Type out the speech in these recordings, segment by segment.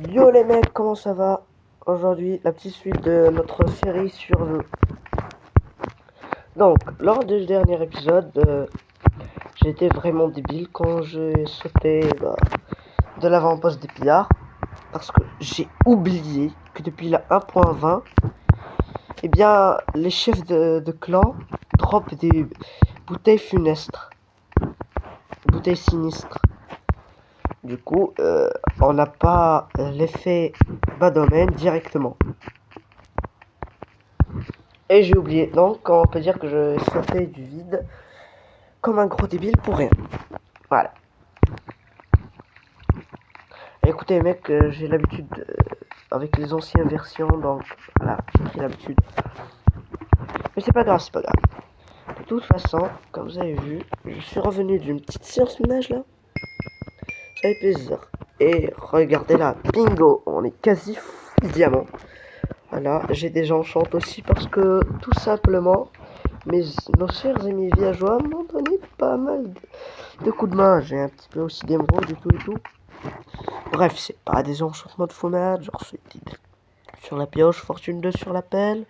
Yo les mecs, comment ça va? Aujourd'hui, la petite suite de notre série sur le... Donc, lors du dernier épisode, j'étais vraiment débile quand j'ai sauté de l'avant-poste des pillards. Parce que j'ai oublié que depuis la 1.20, eh bien, les chefs de clan dropent des bouteilles funestes. Bouteilles sinistres. Du coup, on n'a pas l'effet bas domaine directement. Et j'ai oublié. Donc, on peut dire que je sautais du vide comme un gros débile pour rien. Voilà. Écoutez, mec, j'ai l'habitude avec les anciennes versions, donc voilà, j'ai pris l'habitude. Mais c'est pas grave, c'est pas grave. De toute façon, comme vous avez vu, je suis revenu d'une petite séance ménage là. Ça fait plaisir. Et regardez là, bingo, on est quasi full diamant. Voilà, j'ai déjà enchanté aussi parce que tout simplement, nos chers amis villageois m'ont donné pas mal de coups de main. J'ai un petit peu aussi d'émeraude et tout. Bref, c'est pas des enchantements de fou malade, genre sur la pioche, fortune 2 sur la pelle,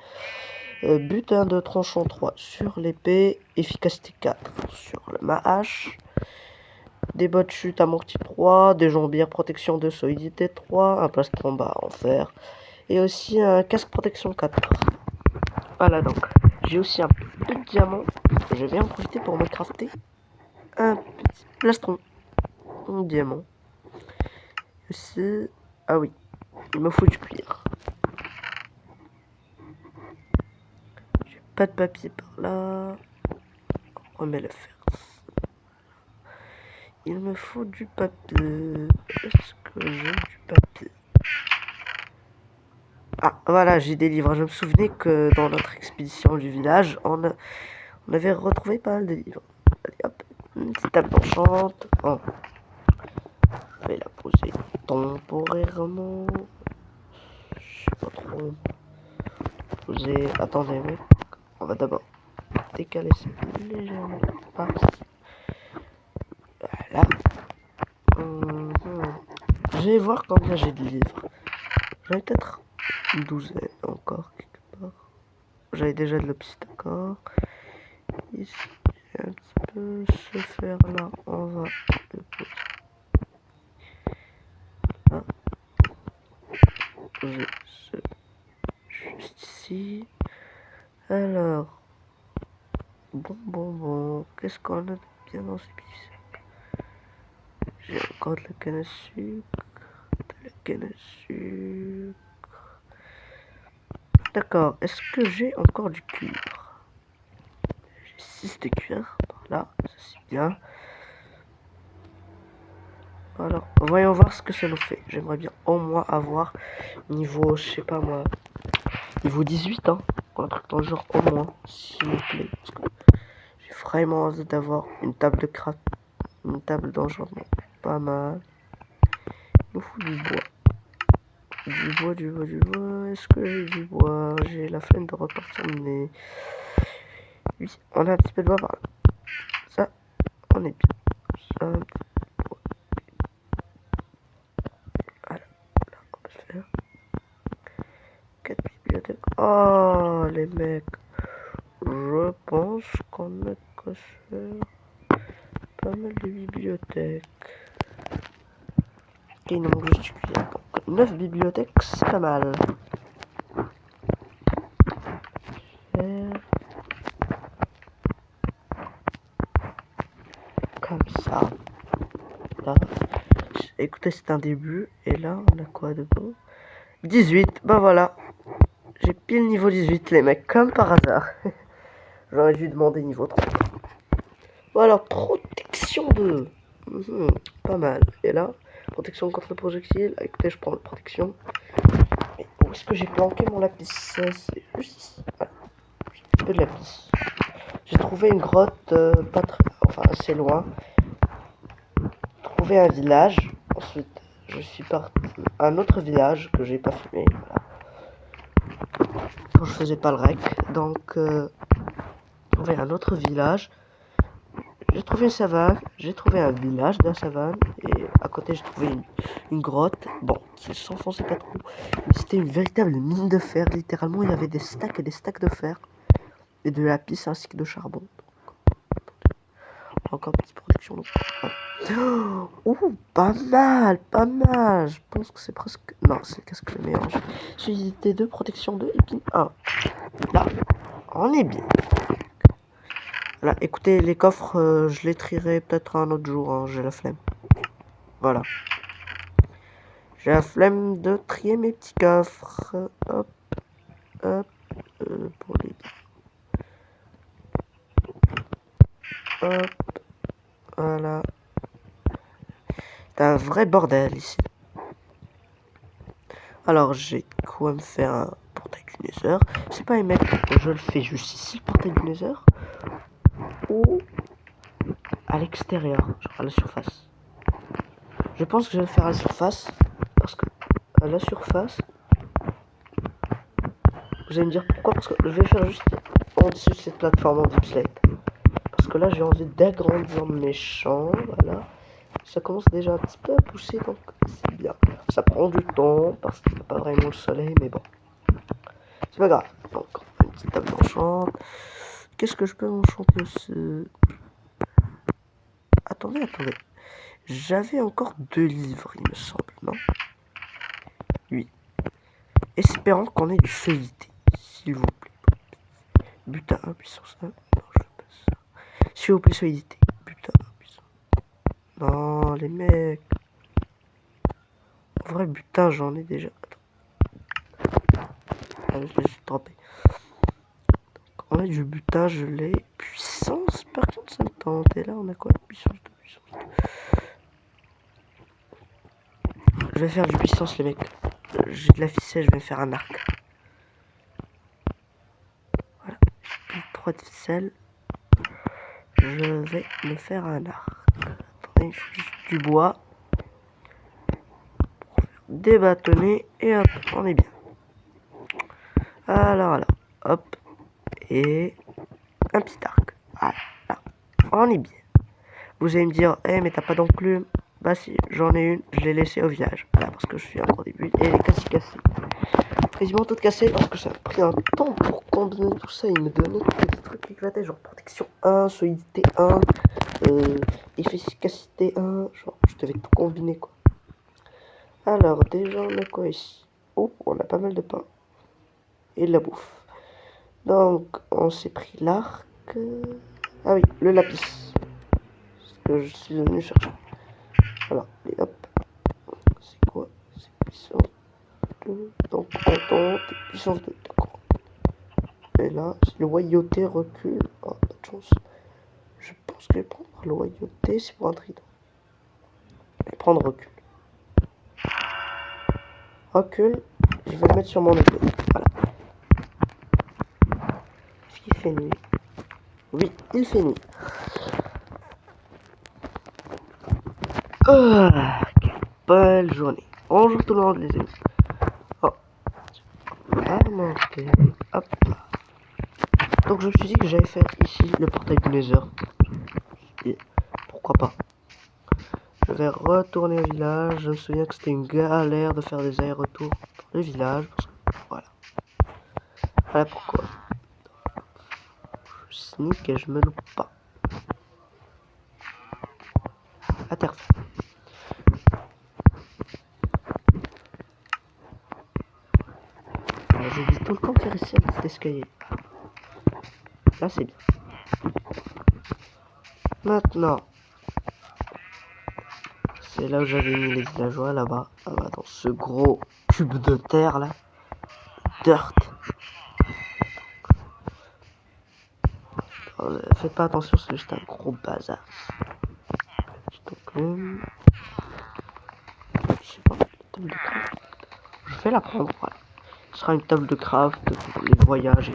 butin de tranchant 3 sur l'épée, efficacité 4 sur ma hache, des bottes chute amorti 3, des jambières protection 2 solidité 3, un plastron bas en fer, et aussi un casque protection 4. Voilà, donc j'ai aussi un peu de diamant, je vais en profiter pour me crafter un petit plastron, un diamant. Aussi, ah oui, il me faut du cuir. J'ai pas de papier par là. On remet le fer. Il me faut du papier. Est-ce que j'ai du papier? Ah, voilà, j'ai des livres. Je me souvenais que dans notre expédition du village, on avait retrouvé pas mal de livres. Allez, hop, une petite table d'enchante. Oh. Je vais la poser temporairement. Je sais pas trop. Poser. Attendez, mec. On va d'abord décaler ça légèrement. Voilà. Je vais voir combien j'ai de livres. J'en ai peut-être une douzaine encore quelque part. J'avais déjà de l'obsidian, d'accord. Ici, un petit peu ce fer là, on va le poser là. Poser ce juste ici. Alors, bon, qu'est-ce qu'on a de bien dans ce petit sac? J'ai encore de la canne à sucre, D'accord, est-ce que j'ai encore du cuir? J'ai 6 de cuir par là, ça c'est bien. Alors, voyons voir ce que ça nous fait. J'aimerais bien au moins avoir niveau, je sais pas moi, niveau 18, hein. Un truc dans le genre au moins, s'il vous plaît. Parce que j'ai vraiment envie d'avoir une table de craft, une table d'enchantement. Pas mal. Il nous faut du bois. Du bois. Est-ce que j'ai du bois? J'ai la flemme de repartir, mais... Oui, on a un petit peu de bois par là. Ça, on est bien. Ça, un petit peu de bois. Voilà, là, on va le faire. 4 bibliothèques. Oh, les mecs. Je pense qu'on a qu'à faire pas mal de bibliothèques. Et il nous manque juste du cuir. Donc, 9 bibliothèques, c'est pas mal. Comme ça. Là. Écoutez, c'est un début. Et là, on a quoi de bon? 18. Bah voilà. J'ai pile niveau 18, les mecs. Comme par hasard. J'aurais dû demander niveau 30. Bon alors, protection 2. Pas mal. Et là, protection contre le projectile. Écoutez, je prends la protection. Et où est-ce que j'ai planqué mon lapis? C'est juste ici. Voilà. J'ai un peu de lapis. J'ai trouvé une grotte pas très... Enfin, assez loin. Trouvé un village. Ensuite, je suis parti à un autre village que j'ai pas filmé. Voilà. Quand je faisais pas le rec. Donc, trouvé un autre village. J'ai trouvé une savane, j'ai trouvé un village de la savane et à côté j'ai trouvé une grotte. Bon, ça s'enfonçait pas trop. Mais c'était une véritable mine de fer. Littéralement, il y avait des stacks et des stacks de fer. Et de lapis ainsi que de charbon. Encore petite protection. Donc, voilà. Oh, pas mal, pas mal. Je pense que c'est presque... Non, c'est qu'est-ce que le meilleur. J'ai hésité 2, protection 2 et puis 1. Là, on est bien. Voilà, écoutez, les coffres, je les trierai peut-être un autre jour. Hein, j'ai la flemme. Voilà. J'ai la flemme de trier mes petits coffres. Hop, hop, pour les... Hop, voilà. C'est un vrai bordel ici. Alors, j'ai quoi me faire un portail du Nether. C'est pas émettre, je le fais juste ici, le portail du Nether. Ou à l'extérieur, genre à la surface. Je pense que je vais le faire à la surface. Parce que à la surface... Vous allez me dire pourquoi. Parce que je vais faire juste en dessus de cette plateforme en deep slate. Parce que là, j'ai envie d'agrandir mes champs. Voilà. Ça commence déjà un petit peu à pousser, donc c'est bien. Ça prend du temps parce qu'il n'y a pas vraiment le soleil, mais bon. C'est pas grave. Donc, une petite table d'enchant. Qu'est-ce que je peux enchanter aussi? Attendez. J'avais encore 2 livres, il me semble, non? Oui. Espérons qu'on ait du feuilleté, s'il vous plaît. Butin 1, puissance 1. Non, je veux pas ça. S'il vous plaît, solidité. Butin 1, puissance. Non, les mecs. En vrai, butin, j'en ai déjà. Attends. Ah, je l'ai juste droppé. On a du butin, je l'ai. Puissance, par contre, ça me tente. Et là, on a quoi? Puissance 2, puissance 2. Je vais faire du puissance, les mecs. J'ai de la ficelle, je vais faire un arc. Voilà. J'ai 3 de ficelle. Je vais me faire un arc. Attendez, il faut juste du bois. Des bâtonnets. Et hop, on est bien. Alors, hop. Et un petit arc. Voilà. On est bien. Vous allez me dire, mais t'as pas d'enclume? Bah si, j'en ai une, je l'ai laissée au village. Là, parce que je suis encore au début. Et elle est quasi cassée. Quasiment toute cassée parce que ça a pris un temps pour combiner tout ça. Il me donnait des trucs éclatés, genre protection 1, solidité 1, efficacité 1. Genre, je devais tout combiner quoi. Alors, déjà, on a quoi ici? Oh, on a pas mal de pain. Et de la bouffe. Donc, on s'est pris l'arc. Ah oui, le lapis. Ce que je suis venu chercher. Voilà, et hop. C'est quoi? C'est puissance 2. Donc, attends, puissance 2. D'accord. Et là, si le loyauté recule. Oh, pas de chance. Je pense que je vais prendre loyauté, c'est pour un trident. Je vais prendre recul. Recul, je vais le mettre sur mon épée. Voilà. Est-ce qu'il fait nuit? Oui, il fait nuit. Ah, quelle belle journée. Bonjour tout le monde, les amis. Oh. Hop. Donc je me suis dit que j'allais faire ici le portail du Nether. Et pourquoi pas. Je vais retourner au village. Je me souviens que c'était une galère de faire des allers-retours dans le village. Parce que, voilà. Voilà pourquoi. Je sneak et je me loupe pas. À terre ferme. Je vis tout le temps faire ici un petit escalier. Là c'est bien. Maintenant. C'est là où j'avais mis les villageois là-bas. Là-bas dans ce gros cube de terre là. Dirt. Alors, faites pas attention, c'est juste un gros bazar. Donc, je sais pas, table de craft. Je vais la prendre, voilà. Ce sera une table de craft pour les voyages et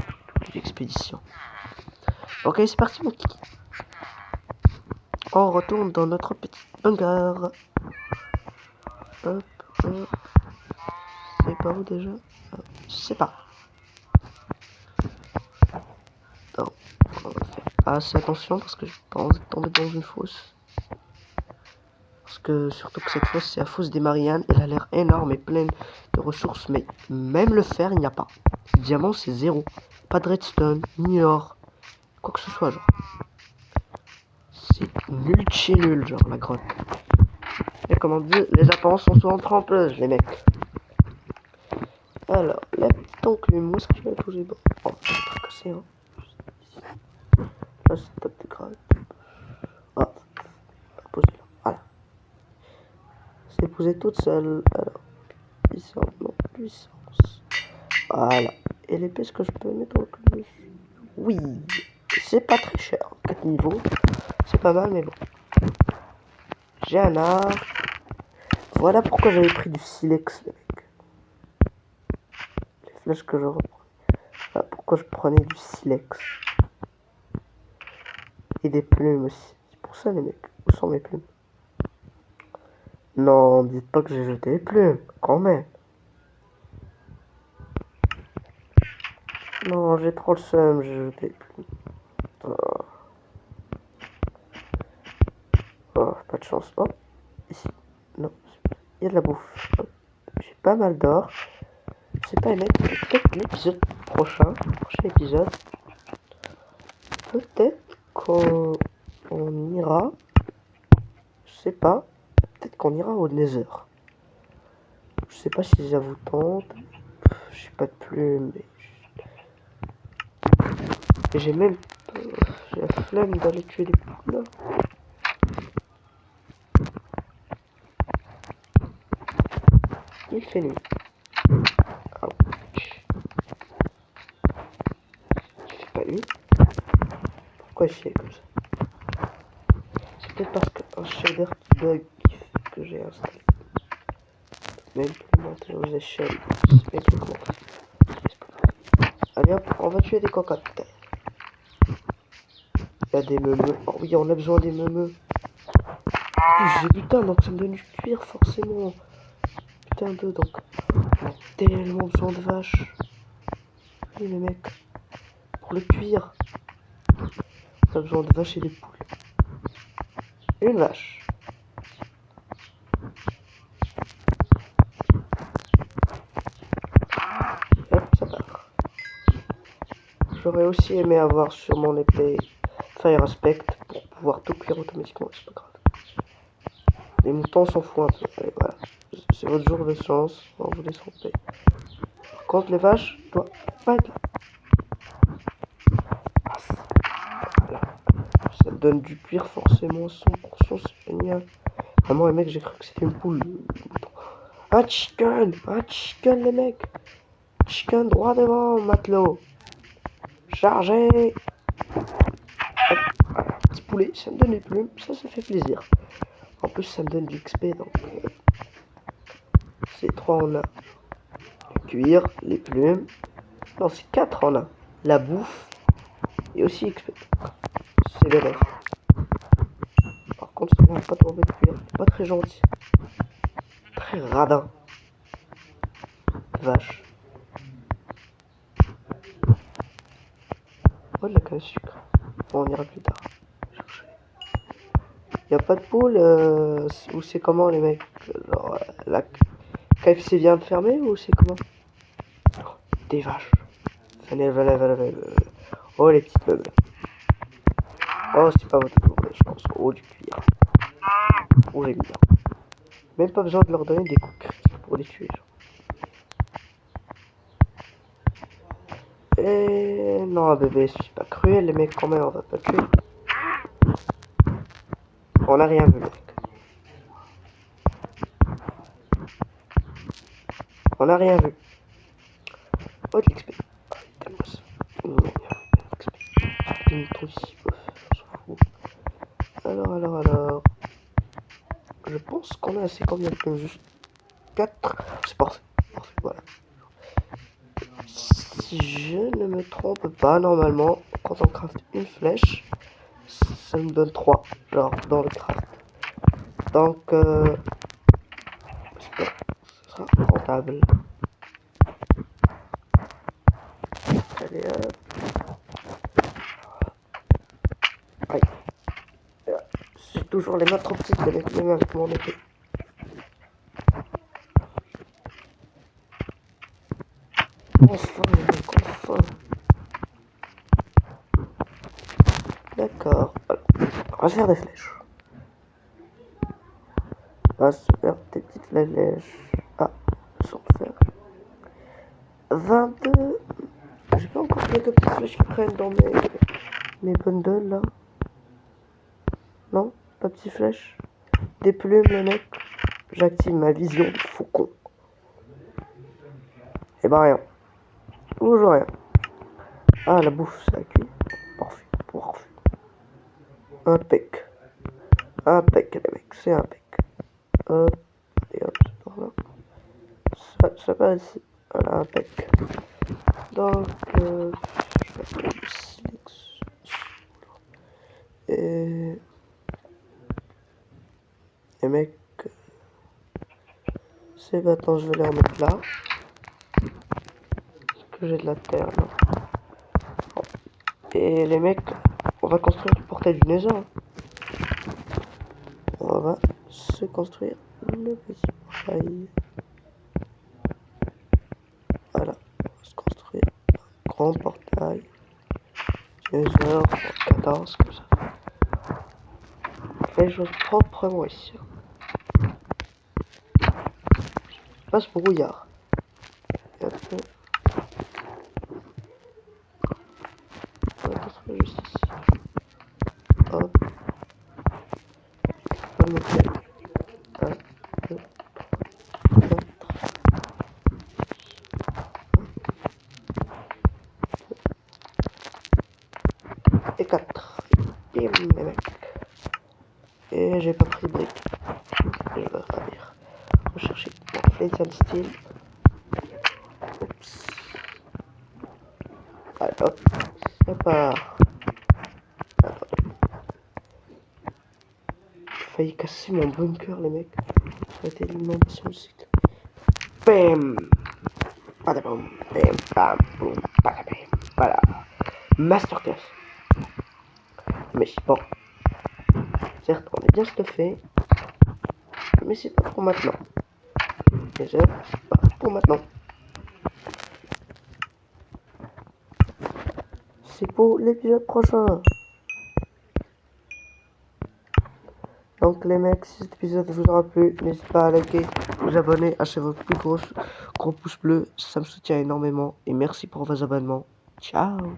les expéditions. Ok, c'est parti mon kiki. On retourne dans notre petit hangar. Hop, hop. C'est pas où déjà? Je sais pas. Non, on va faire assez attention parce que j'ai pas envie de tomber dans une fosse. Parce que surtout que cette fosse c'est la fosse des Mariannes. Elle a l'air énorme et pleine de ressources, mais même le fer il n'y a pas. Le diamant c'est 0. Pas de redstone, ni or, quoi que ce soit genre. C'est nul de chez nul genre la grotte. Et comme on dit, les apparences sont souvent trompeuses les mecs. Alors, la petite enclume, où est-ce que je vais la toucher? Bon, oh, je vais pas casser hein. Là c'est top de grave. Ah, poser là, voilà. C'est posé toute seule. Alors, puissance, non, puissance. Voilà. Et l'épaisse que je peux mettre en plus. Oui, c'est pas très cher. 4 niveaux, c'est pas mal, mais bon. J'ai un arc. Voilà pourquoi j'avais pris du silex, les mecs. Les flèches que je reprends. Voilà pourquoi je prenais du silex. Et des plumes aussi. C'est pour ça, les mecs. Où sont mes plumes? Non, dites pas que j'ai jeté les plumes, quand même. Non, j'ai trop le seum, j'ai jeté les plumes. Oh. Oh, pas de chance. Oh, ici. Non, il y a de la bouffe. J'ai pas mal d'or. Je sais pas, les mecs, peut-être l'épisode prochain épisode, peut-être qu'on ira, je sais pas, peut-être qu'on ira au Nether. Je sais pas si ça vous tente. J'ai pas de plumes, mais j'ai même j'ai la flemme d'aller tuer des poules. Il fait nuit. Ouch. Il fait pas nuit. Pourquoi je suis comme ça? C'est peut-être parce qu'un shader qui bug qui fait que j'ai installé. Même plus monter aux échelles. Mais tout comment. Allez hop, on va tuer des cocottes. Il y a des meumeux. Oh oui, on a besoin des meumeux. J'ai putain, donc ça me donne du cuir forcément. Putain de donc. On a tellement besoin de vaches. Oui les mecs. Pour le cuir. On a besoin de vaches et des poules. Une vache. Hop, ça part. J'aurais aussi aimé avoir sur mon épée Fire Aspect pour pouvoir tout cuire automatiquement, c'est pas grave. Les moutons s'en foutent un peu. Allez, voilà. C'est votre jour de chance. On vous laisse en paix. Par contre, les vaches doivent pas être là. Voilà. Ça donne du cuir forcément 100%, c'est génial. Vraiment, les mecs, j'ai cru que c'était une poule. Un chicken les mecs. Chicken droit devant, matelot. Chargé. Hop, voilà. Petit poulet, ça me donne des plumes, ça fait plaisir. En plus, ça me donne du XP, donc c'est 3 en 1. Le cuir, les plumes. Non, c'est 4 en 1. La bouffe et aussi XP. C'est l'élève. Par contre, ça va pas tomber de cuir. Pas très gentil. Très radin. Vache. Oh, de la canne à sucre. Bon, on ira plus tard. Y a pas de poule ou c'est comment les mecs? Genre, la KFC vient de fermer ou c'est comment? Oh, des vaches. Oh, les petites meubles. Oh, c'est pas votre jour de chance. Oh, du cuir. Oh, j'aime bien. Même pas besoin de leur donner des coups critiques pour les tuer. Genre. Et non, bébé, c'est pas cruel, les mecs, quand même, on va pas tuer. On a rien vu, mec. On a rien vu. Oh, de l'XP. Des moutons ici, on s'en fout. Alors. Je pense qu'on a assez combien de plumes? Juste 4. C'est parfait. Voilà. Si je ne me trompe pas, normalement, quand on craft une flèche, ça me donne 3. Genre, dans le craft. Donc, j'espère que ce sera rentable. Allez, hop. Aïe. C'est tout. toujours les mains trop petites, les mains avec mon épée. Enfin, les mecs, enfin. D'accord. Voilà. On va faire des flèches. On va se faire des petites flèches. Ah, sans faire. 22. J'ai pas encore quelques petites flèches qui prennent dans mes bundles là. Non, pas de petites flèches. Des plumes, les mecs. J'active ma vision de faucon. Et bah rien. Toujours rien. Ah, la bouffe, ça a cuit. Parfait, parfait. Impec. Impec, les mecs, c'est impec. Hop, et hop, c'est par là. Ça va ici. Voilà, impec. Donc, je vais faire du silex. Et mec, c'est maintenant, je vais les remettre là. Parce que j'ai de la terre là. Bon. Et les mecs, on va construire le portail du Nether. On va se construire le petit portail. Voilà, on va se construire un grand portail. Nether 14 comme ça. On fait les choses proprement ici. Pas ce brouillard. Et après, on va construire juste ici. Hop. On va mettre 1, 2, 4. Et 4. Et les mecs. Et j'ai pas pris de briques. Je vais ravir. Rechercher mon flint and steel. Oups. Allez hop. Ça part. Attendez. J'ai failli casser mon bunker, les mecs. Ça a été l'inondation du cycle. Bam. Badabam. Bam. Bam. Boum. Badabam. Voilà. Masterclass. Mais bon. Certes, on est bien stuffé. Mais c'est pas pour maintenant. Déjà, c'est pas pour maintenant. C'est pour l'épisode prochain. Donc les mecs, si cet épisode vous aura plu, n'hésitez pas à liker, vous abonner, lâcher votre plus gros pouce bleu, ça me soutient énormément. Et merci pour vos abonnements. Ciao.